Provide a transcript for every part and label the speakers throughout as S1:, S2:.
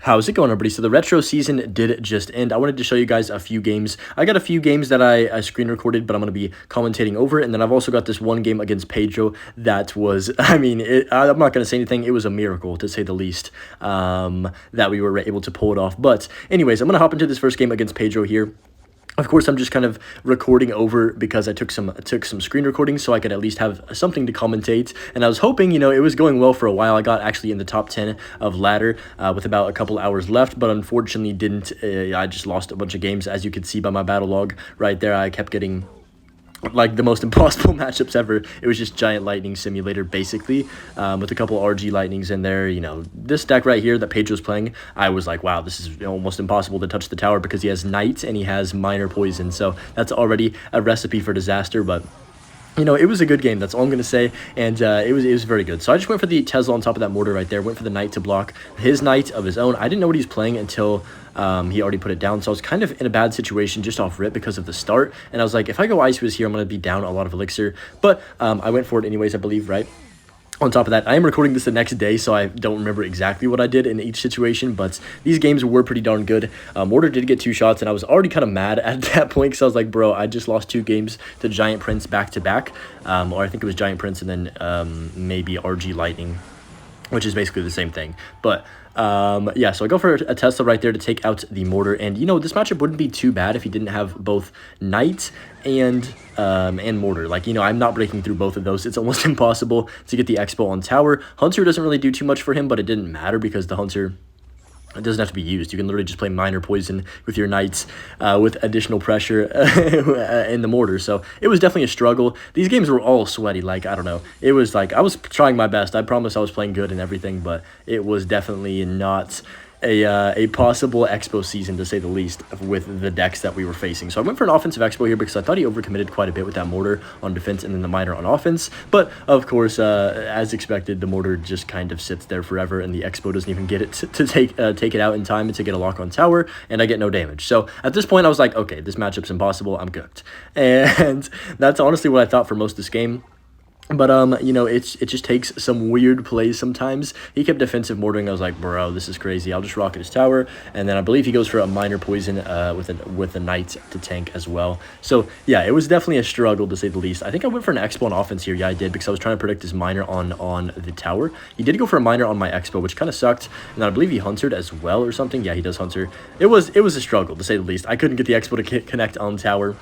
S1: How's it going, everybody? So the retro season did just end. I wanted to show you guys a few games. I got a few games that I screen recorded, but I'm going to be commentating over. And then I've also got this one game against Pedro that was, I'm not going to say anything. It was a miracle, to say the least, that we were able to pull it off. But anyways, I'm going to hop into this first game against Pedro here. Of course, I'm just kind of recording over because I took some screen recordings so I could at least have something to commentate. And I was hoping, it was going well for a while. I got actually in the top 10 of ladder with about a couple hours left, but unfortunately didn't. I just lost a bunch of games, as you could see by my battle log right there. I kept getting like the most impossible matchups ever. It was just Giant Lightning Simulator, basically, with a couple RG Lightnings in there. This deck right here that Pedro's playing, I was like, wow, this is almost impossible to touch the tower because he has Knight and he has Minor Poison. So that's already a recipe for disaster, but it was a good game. That's all I'm going to say, and it was very good. So I just went for the Tesla on top of that mortar right there, went for the Knight to block his Knight of his own. I didn't know what he was playing until he already put it down, so I was kind of in a bad situation just off rip because of the start, and I was like, if I go Ice Wiz here, I'm going to be down a lot of Elixir, but I went for it anyways, I believe, right? On top of that, I am recording this the next day, so I don't remember exactly what I did in each situation, but these games were pretty darn good. Mortar did get 2 shots, and I was already kind of mad at that point, because I was like, bro, I just lost 2 games to Giant Prince back-to-back, or I think it was Giant Prince and then maybe RG Lightning, which is basically the same thing. But yeah, so I go for a Tesla right there to take out the mortar, and this matchup wouldn't be too bad if he didn't have both Knight and mortar. Like, I'm not breaking through both of those. It's almost impossible to get the Xbow on tower. Hunter doesn't really do too much for him, but it didn't matter because the Hunter, it doesn't have to be used. You can literally just play Minor Poison with your Knights with additional pressure in the mortar. So it was definitely a struggle. These games were all sweaty. Like, I don't know. It was like, I was trying my best. I promise I was playing good and everything, but it was definitely not a possible Xbow season, to say the least, with the decks that we were facing. So I went for an offensive Xbow here because I thought he overcommitted quite a bit with that mortar on defense and then the Minor on offense. But of course, as expected, the mortar just kind of sits there forever, and the Xbow doesn't even get it to take it out in time and to get a lock on tower, and I get no damage. So at this point, I was like, okay, this matchup's impossible. I'm cooked, and that's honestly what I thought for most of this game. But, it just takes some weird plays sometimes. He kept defensive mortaring. I was like, bro, this is crazy. I'll just rocket his tower. And then I believe he goes for a Minor Poison with a Knight to tank as well. So, yeah, it was definitely a struggle, to say the least. I think I went for an Xbow on offense here. Yeah, I did, because I was trying to predict his Minor on the tower. He did go for a Minor on my Xbow, which kind of sucked. And I believe he huntered as well or something. Yeah, he does hunter. It was a struggle, to say the least. I couldn't get the Xbow to connect on tower.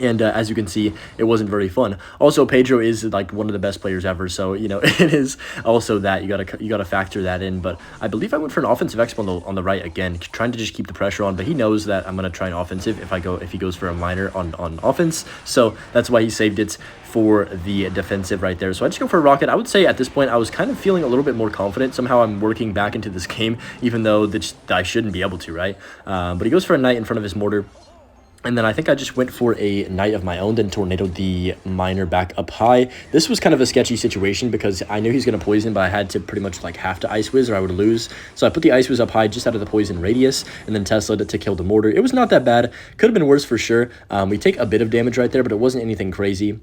S1: And as you can see, it wasn't very fun. Also, Pedro is like one of the best players ever, so it is also that you gotta factor that in. But I believe I went for an offensive Xbow on the right again, trying to just keep the pressure on. But he knows that I'm gonna try an offensive if he goes for a Minor on offense. So that's why he saved it for the defensive right there. So I just go for a rocket. I would say at this point I was kind of feeling a little bit more confident. Somehow I'm working back into this game, even though I shouldn't be able to, right? But he goes for a Knight in front of his mortar. And then I think I just went for a Knight of my own, then tornadoed the Minor back up high. This was kind of a sketchy situation because I knew he's going to poison, but I had to pretty much have to Ice Wiz or I would lose. So I put the Ice Wiz up high just out of the poison radius, and then Tesla'd it to kill the mortar. It was not that bad. Could have been worse for sure. We take a bit of damage right there, but it wasn't anything crazy.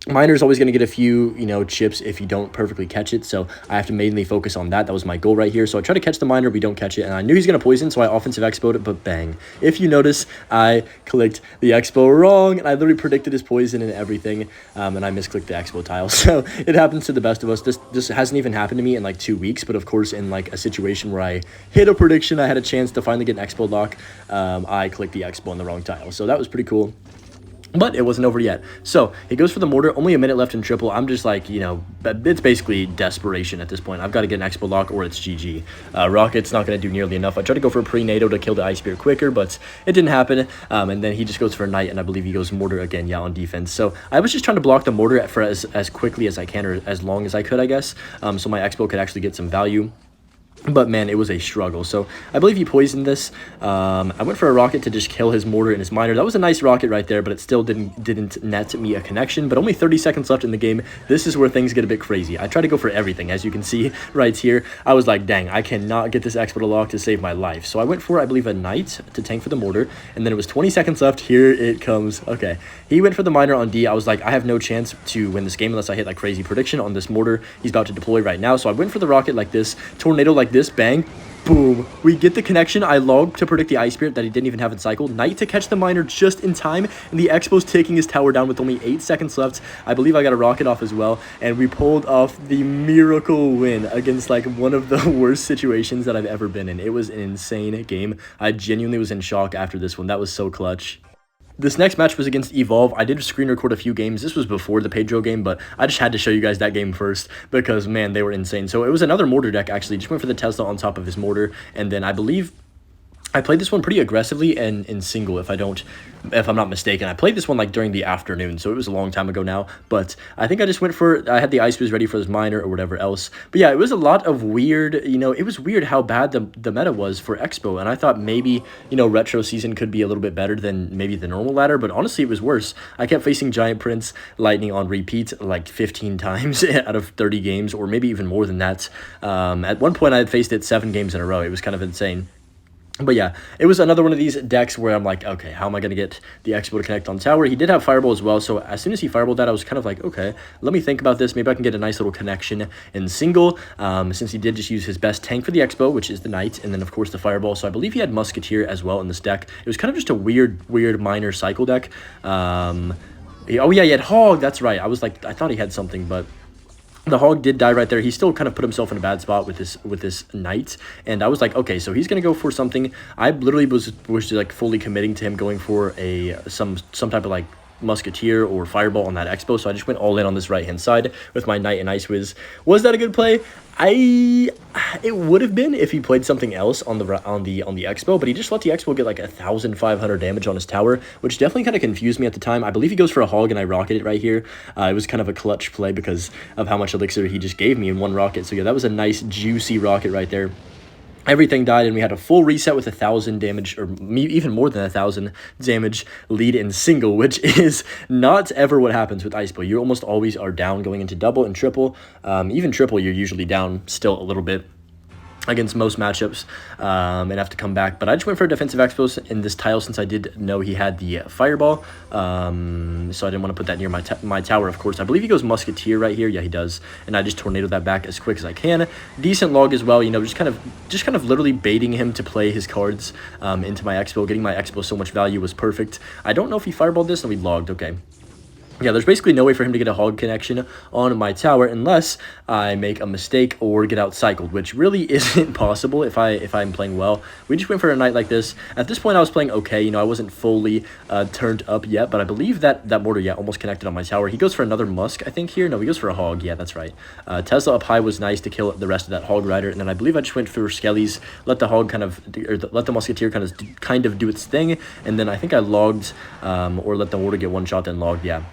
S1: Minor's always going to get a few, chips if you don't perfectly catch it, so I have to mainly focus on that. That was my goal right here. So I try to catch the Minor, we don't catch it, and I knew he's going to poison, so I offensive Xbowed it, but bang. If you notice, I clicked the Xbow wrong, and I literally predicted his poison and everything, and I misclicked the Xbow tile. So it happens to the best of us. This hasn't even happened to me in like 2 weeks, but of course in like a situation where I hit a prediction, I had a chance to finally get an Xbow lock, I clicked the Xbow on the wrong tile. So that was pretty cool. But it wasn't over yet. So he goes for the mortar. Only a minute left in triple. I'm just like, it's basically desperation at this point. I've got to get an Xbow lock or it's GG. Rocket's not going to do nearly enough. I tried to go for a pre-NATO to kill the Ice Spear quicker, but it didn't happen. And then he just goes for a Knight, and I believe he goes mortar again, yeah, on defense. So I was just trying to block the mortar for as quickly as I can, or as long as I could, I guess, so my Xbow could actually get some value. But man, it was a struggle. So I believe he poisoned this. I went for a rocket to just kill his mortar and his Minor. That was a nice rocket right there, but it still didn't net me a connection. But only 30 seconds left in the game. This is where things get a bit crazy. I try to go for everything, as you can see right here. I was like, dang, I cannot get this Xbow to lock to save my life. So I went for, I believe, a Knight to tank for the mortar. And then it was 20 seconds left. Here it comes. Okay. He went for the Minor on D. I was like, I have no chance to win this game unless I hit like crazy prediction on this mortar he's about to deploy right now. So I went for the rocket like this, tornado like this, bang. Boom. We get the connection. I logged to predict the Ice Spirit that he didn't even have in cycle. Knight to catch the miner just in time. And the Xbow's taking his tower down with only 8 seconds left. I believe I got a rocket off as well. And we pulled off the miracle win against like one of the worst situations that I've ever been in. It was an insane game. I genuinely was in shock after this one. That was so clutch. This next match was against Evolve. I did screen record a few games. This was before the Pedro game, but I just had to show you guys that game first because, man, they were insane. So it was another mortar deck, actually. Just went for the Tesla on top of his mortar, and then I believe I played this one pretty aggressively and in single, if I'm not mistaken. I played this one like during the afternoon, so it was a long time ago now. But I think I just went for, I had the Ice Wiz ready for his miner or whatever else. But yeah, it was a lot of weird, you know, it was weird how bad the meta was for Xbow. And I thought maybe, you know, retro season could be a little bit better than maybe the normal ladder. But honestly, it was worse. I kept facing Giant Prince Lightning on repeat like 15 times out of 30 games, or maybe even more than that. At one point, I had faced it 7 games in a row. It was kind of insane. But yeah, it was another one of these decks where I'm like, okay, how am I going to get the Xbow to connect on tower? He did have Fireball as well, so as soon as he Fireballed that, I was kind of like, okay, let me think about this. Maybe I can get a nice little connection in single, since he did just use his best tank for the Xbow, which is the Knight, and then, of course, the Fireball. So I believe he had Musketeer as well in this deck. It was kind of just a weird minor cycle deck. Oh, yeah, he had Hog. That's right. I was like, I thought he had something, but the Hog did die right there. He still kind of put himself in a bad spot with this Knight, and I was like, okay, so he's gonna go for something. I literally was like fully committing to him going for some type of like Musketeer or Fireball on that Xbow, so I just went all in on this right hand side with my Knight and Ice Wiz. Was that a good play? It would have been if he played something else on the Xbow, but he just let the Xbow get like 1,500 damage on his tower, which definitely kind of confused me at the time. I believe he goes for a Hog and I rocket it right here. It was kind of a clutch play because of how much elixir he just gave me in one rocket. So yeah, that was a nice juicy rocket right there. Everything died, and we had a full reset with 1,000 damage, or even more than 1,000 damage lead in single, which is not ever what happens with Icebow. You almost always are down going into double and triple. Even triple, you're usually down still a little bit against most matchups, and have to come back. But I just went for a defensive Expos in this tile since I did know he had the Fireball, so I didn't want to put that near my tower, of course. I believe he goes Musketeer right here. Yeah, he does. And I just tornadoed that back as quick as I can. Decent log as well, you know, just kind of literally baiting him to play his cards into my Expo. Getting my Expo so much value was perfect. I don't know if he Fireballed this, and we logged. Okay. Yeah, there's basically no way for him to get a Hog connection on my tower unless I make a mistake or get out cycled, which really isn't possible if I'm playing well. We just went for a Knight like this. At this point, I was playing okay. You know, I wasn't fully turned up yet, but I believe that mortar, yeah, almost connected on my tower. He goes for another Musk, I think, here. No, he goes for a Hog. Yeah, that's right. Tesla up high was nice to kill the rest of that Hog Rider, and then I believe I just went for Skellies, let the Hog let the Musketeer kind of do its thing, and then I think I logged or let the mortar get one shot, then logged, yeah,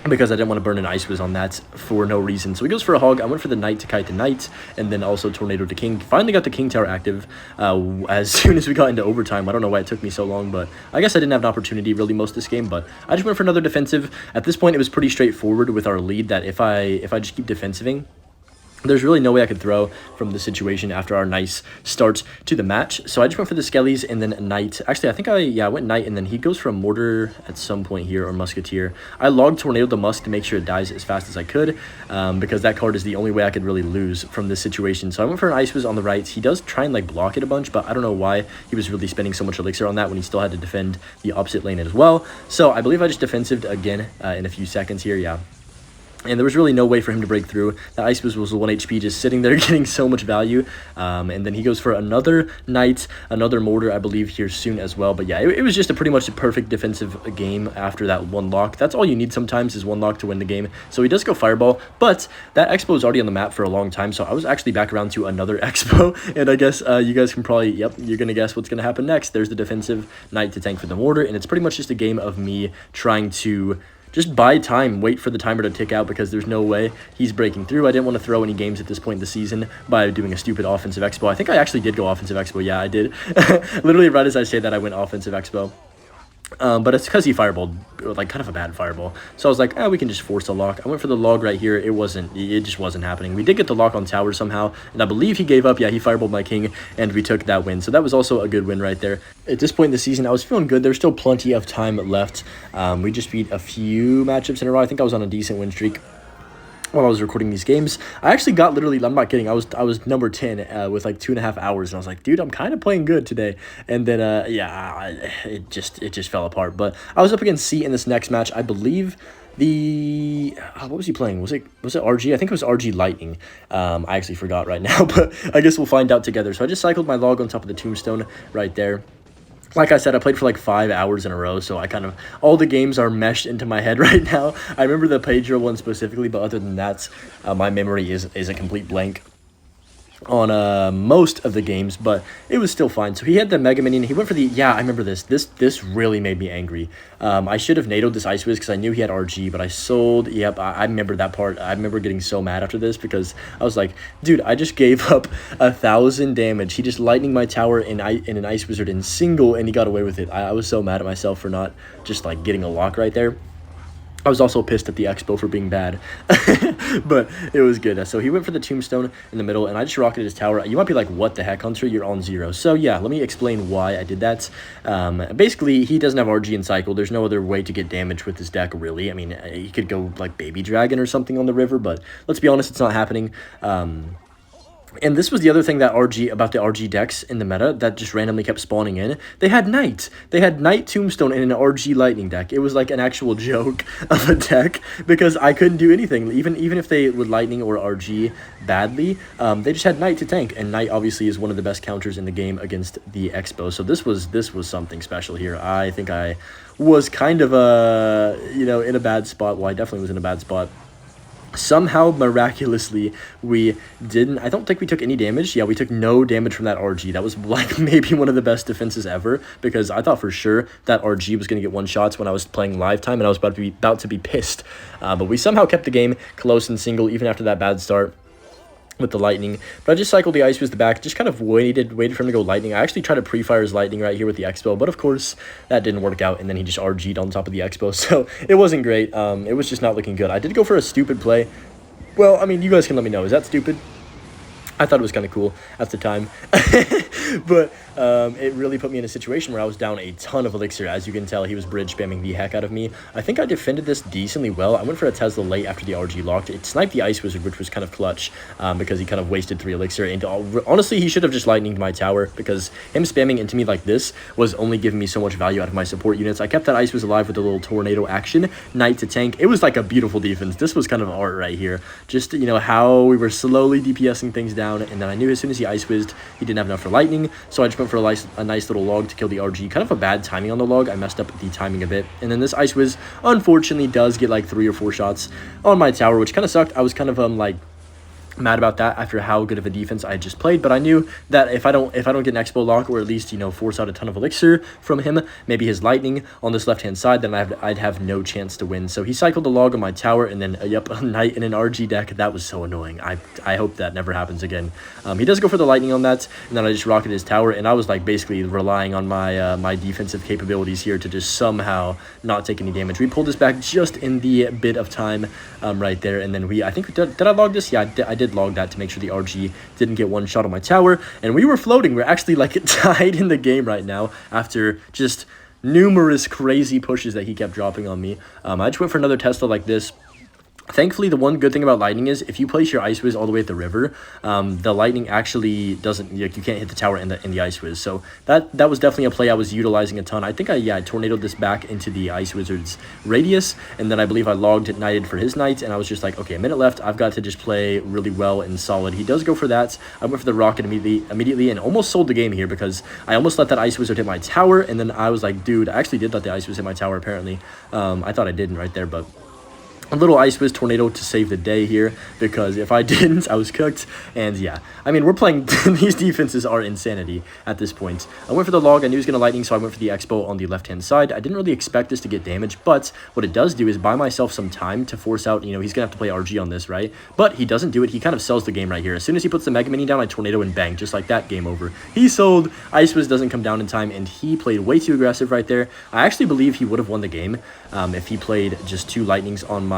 S1: because I didn't want to burn an Ice Wiz on that for no reason. So he goes for a Hog. I went for the Knight to kite the Knight, and then also Tornado to King. Finally got the King Tower active as soon as we got into overtime. I don't know why it took me so long, but I guess I didn't have an opportunity really most of this game, but I just went for another defensive. At this point, it was pretty straightforward with our lead that if I just keep defensiving, there's really no way I could throw from the situation after our nice start to the match. So I just went for the Skellies and then Knight. Actually, I think I went Knight, and then he goes for a Mortar at some point here, or Musketeer. I logged Tornado the Musk to make sure it dies as fast as I could, because that card is the only way I could really lose from this situation. So I went for an Ice Wiz on the right. He does try and like block it a bunch, but I don't know why he was really spending so much elixir on that when he still had to defend the opposite lane as well. So I believe I just defensived again in a few seconds here, yeah. And there was really no way for him to break through. The Ice Wiz was 1 HP just sitting there getting so much value. And then he goes for another Knight, another Mortar, I believe, here soon as well. But yeah, it was just a pretty much a perfect defensive game after that one lock. That's all you need sometimes is one lock to win the game. So he does go Fireball, but that Expo is already on the map for a long time. So I was actually back around to another Expo. And I guess you guys can probably, yep, you're going to guess what's going to happen next. There's the defensive Knight to tank for the Mortar. And it's pretty much just a game of me trying to just buy time, wait for the timer to tick out, because there's no way he's breaking through. I didn't want to throw any games at this point in the season by doing a stupid offensive Expo. I think I actually did go offensive Expo. Yeah, I did. Literally right as I say that, I went offensive Expo. But it's because he Fireballed, like kind of a bad Fireball. So I was like, we can just force a lock. I went for the log right here. It just wasn't happening. We did get the lock on tower somehow, and I believe he gave up. Yeah, he Fireballed my King, and we took that win. So that was also a good win right there. At this point in the season, I was feeling good. There's still plenty of time left. We just beat a few matchups in a row. I think I was on a decent win streak. while I was recording these games. I actually got literally, I'm not kidding, I was number 10 with like 2.5 hours, and I was like, dude, I'm kind of playing good today. And then it just fell apart. But I was up against C in this next match. I believe what was he playing? Was it RG? I think it was RG Lightning. I actually forgot right now, but I guess we'll find out together. So I just cycled my log on top of the tombstone right there. Like I said, I played for like 5 hours in a row, so all the games are meshed into my head right now. I remember the Pedro one specifically, but other than that, my memory is a complete blank on most of the games, but it was still fine. So he had the Mega Minion. He went for the, yeah, I remember this. This really made me angry. I should have NATO'd this Ice Wiz because I knew he had RG, but I sold. Yep, I remember that part. I remember getting so mad after this because I was like, dude, I just gave up 1,000 damage. He just lightning my tower in an Ice Wizard in single, and he got away with it. I was so mad at myself for not just like getting a lock right there. I was also pissed at the Xbow for being bad, but it was good. So he went for the tombstone in the middle, and I just rocketed his tower. You might be like, what the heck, Hunter? You're on 0. So yeah, let me explain why I did that. Basically, he doesn't have RG in cycle. There's no other way to get damage with this deck, really. I mean, he could go like Baby Dragon or something on the river, but let's be honest, it's not happening. And this was the other thing about the RG decks in the meta that just randomly kept spawning in. They had Knight. They had Knight Tombstone in an RG Lightning deck. It was like an actual joke of a deck because I couldn't do anything. Even if they would Lightning or RG badly, they just had Knight to tank. And Knight obviously is one of the best counters in the game against the Xbow. So this was something special here. I think I was kind of in a bad spot. Well, I definitely was in a bad spot. Somehow, miraculously, we didn't. I don't think we took any damage. Yeah, we took no damage from that RG. That was like maybe one of the best defenses ever because I thought for sure that RG was going to get one shots when I was playing live time, and I was about to be pissed. But we somehow kept the game close and single even after that bad start with the Lightning. But I just cycled the Ice Wiz the back, just kind of waited for him to go Lightning. I actually tried to pre-fire his Lightning right here with the Xbow, but of course that didn't work out, and then he just RG'd on top of the Xbow, so it wasn't great. It was just not looking good. I did go for a stupid play. Well, I mean, you guys can let me know. Is that stupid? I thought it was kind of cool at the time, but it really put me in a situation where I was down a ton of elixir. As you can tell, he was bridge spamming the heck out of me. I think I defended this decently well. I went for a Tesla late after the RG locked. It sniped the Ice Wizard, which was kind of clutch because he kind of wasted 3 elixir. And honestly, he should have just lightninged my tower because him spamming into me like this was only giving me so much value out of my support units. I kept that Ice Wiz alive with a little tornado action, Knight to tank. It was like a beautiful defense. This was kind of art right here. Just, how we were slowly DPSing things down. And then I knew as soon as he Ice Wizzed, he didn't have enough for lightning, so I just went for a nice little log to kill the RG. Kind of a bad timing on the log. I messed up the timing a bit. And then this Ice Wiz, unfortunately, does get like 3 or 4 shots on my tower, which kind of sucked. I was kind of mad about that after how good of a defense I just played, but I knew that if I don't get an Xbow lock or at least force out a ton of elixir from him, maybe his lightning on this left hand side, then I'd have no chance to win. So he cycled a log on my tower, and then a Knight in an RG deck. That was so annoying. I hope that never happens again. He does go for the lightning on that, and then I just rocketed his tower, and I was like basically relying on my my defensive capabilities here to just somehow not take any damage. We pulled this back just in the bit of time right there, and then I think did I log this? Yeah, I did log that to make sure the RG didn't get one shot on my tower, and we were floating. We're actually like tied in the game right now after just numerous crazy pushes that he kept dropping on me. I just went for another Tesla like this. Thankfully, the one good thing about lightning is if you place your Ice Wiz all the way at the river, the lightning actually doesn't, you can't hit the tower in the Ice Wiz. So that was definitely a play I was utilizing a ton. I think I tornadoed this back into the Ice Wizard's radius, and then I believe I logged it Knighted for his Knight, and I was just like, okay, a minute left. I've got to just play really well and solid. He does go for that. I went for the rocket immediately and almost sold the game here because I almost let that Ice Wizard hit my tower, and then I was like, dude, I actually did let the Ice Wiz hit my tower apparently. I thought I didn't right there, but a little Ice Wiz tornado to save the day here, because if I didn't, I was cooked. And yeah, I mean, we're playing, these defenses are insanity at this point. I went for the log. I knew he was going to lightning, so I went for the Xbow on the left-hand side. I didn't really expect this to get damage, but what it does do is buy myself some time to force out, he's going to have to play RG on this, right? But he doesn't do it. He kind of sells the game right here. As soon as he puts the Mega Mini down, I tornado and bang, just like that, game over. He sold. Ice Wiz doesn't come down in time, and he played way too aggressive right there. I actually believe he would have won the game if he played just 2 lightnings on my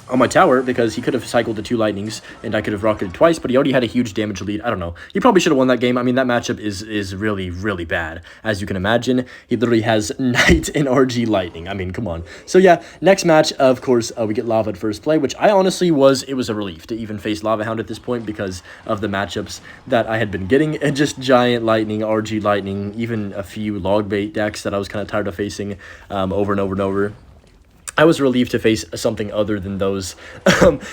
S1: on my tower because he could have cycled the 2 lightnings and I could have rocketed twice, but he already had a huge damage lead. I don't know. He probably should have won that game. I mean, that matchup is really, really bad. As you can imagine, he literally has Knight and RG Lightning. I mean, come on. So yeah, next match, of course, we get Lava at first play, which I honestly it was a relief to even face Lava Hound at this point because of the matchups that I had been getting. And just Giant Lightning, RG Lightning, even a few log bait decks that I was kind of tired of facing over and over and over. I was relieved to face something other than those.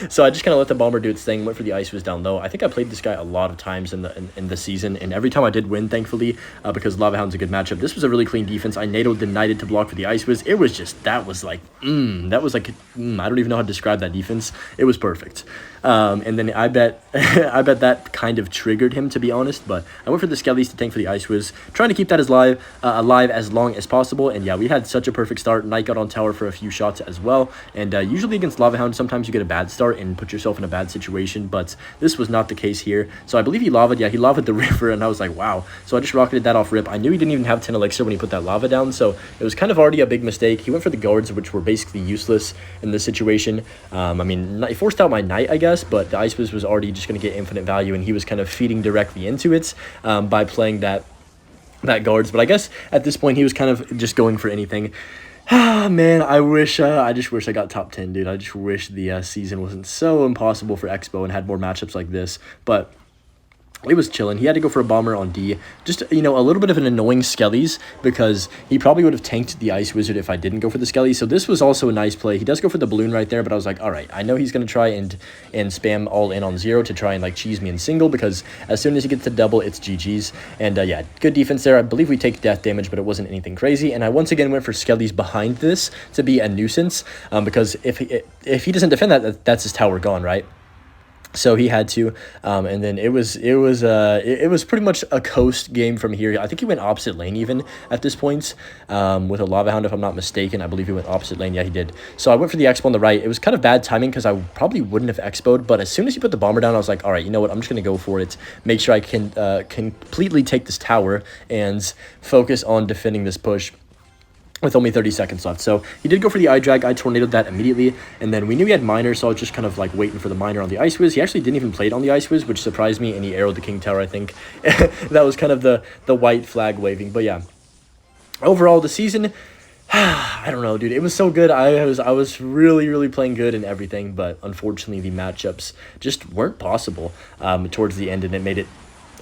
S1: So I just kind of let the Bomber do its thing, went for the Ice Wiz down low. I think I played this guy a lot of times in the season, and every time I did win, thankfully, because Lava Hound's a good matchup. This was a really clean defense. I NATO'd the Knighted to block for the Ice Wiz. It was just, that was like, I don't even know how to describe that defense. It was perfect. And then I bet I bet that kind of triggered him, to be honest, but I went for the Skellies to tank for the Ice Wiz, trying to keep that alive as long as possible. And yeah, we had such a perfect start. Knight got on tower for a few shots as well, and usually against Lava Hound, sometimes you get a bad start and put yourself in a bad situation, but this was not the case here. So I believe he lava'd, yeah, he lava'd the river, and I was like, wow. So I just rocketed that off rip. I knew he didn't even have 10 elixir when he put that lava down, so it was kind of already a big mistake. He went for the guards, which were basically useless in this situation. I mean, he forced out my Knight, I guess, but the Ice Wiz was already just going to get infinite value, and he was kind of feeding directly into it by playing that guards. But I guess at this point he was kind of just going for anything. Man, I just wish I got top 10, dude. I just wish the season wasn't so impossible for Xbow and had more matchups like this, but it was chilling. He had to go for a bomber on D. Just, you know, a little bit of an annoying Skellies because he probably would have tanked the Ice Wizard if I didn't go for the Skellies. So this was also a nice play. He does go for the balloon right there, but I was like, all right, I know he's going to try and spam all in on 0 to try and like cheese me in single, because as soon as he gets to double, it's GG's. And yeah, good defense there. I believe we take death damage, but it wasn't anything crazy. And I once again went for Skellies behind this to be a nuisance, because if he doesn't defend that, that's his tower gone, right? So he had to, and then it was pretty much a coast game from here. I think he went opposite lane even at this point with a Lava Hound, if I'm not mistaken. I believe he went opposite lane. Yeah, he did. So I went for the Expo on the right. It was kind of bad timing because I probably wouldn't have Expo'd, but as soon as he put the bomber down, I was like, all right, you know what? I'm just going to go for it. Make sure I can completely take this tower and focus on defending this push with only 30 seconds left. So he did go for the eye drag. I tornadoed that immediately, and then we knew he had miner, so I was just kind of like waiting for the miner on the Ice Wiz. He actually didn't even play it on the Ice Wiz, which surprised me, and he arrowed the King Tower, I think. That was kind of the white flag waving. But yeah, overall the season, I don't know, dude, it was so good. I was really playing good and everything, but unfortunately the matchups just weren't possible towards the end, and it made it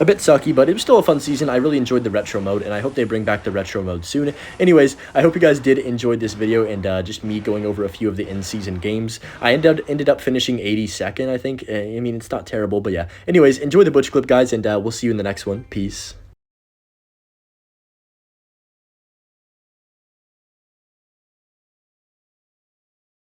S1: a bit sucky, but it was still a fun season. I really enjoyed the retro mode, and I hope they bring back the retro mode soon. Anyways, I hope you guys did enjoy this video and just me going over a few of the in-season games. I ended up finishing 82nd, I think. I mean, it's not terrible, but yeah. Anyways, enjoy the Butch clip, guys, and we'll see you in the next one. Peace.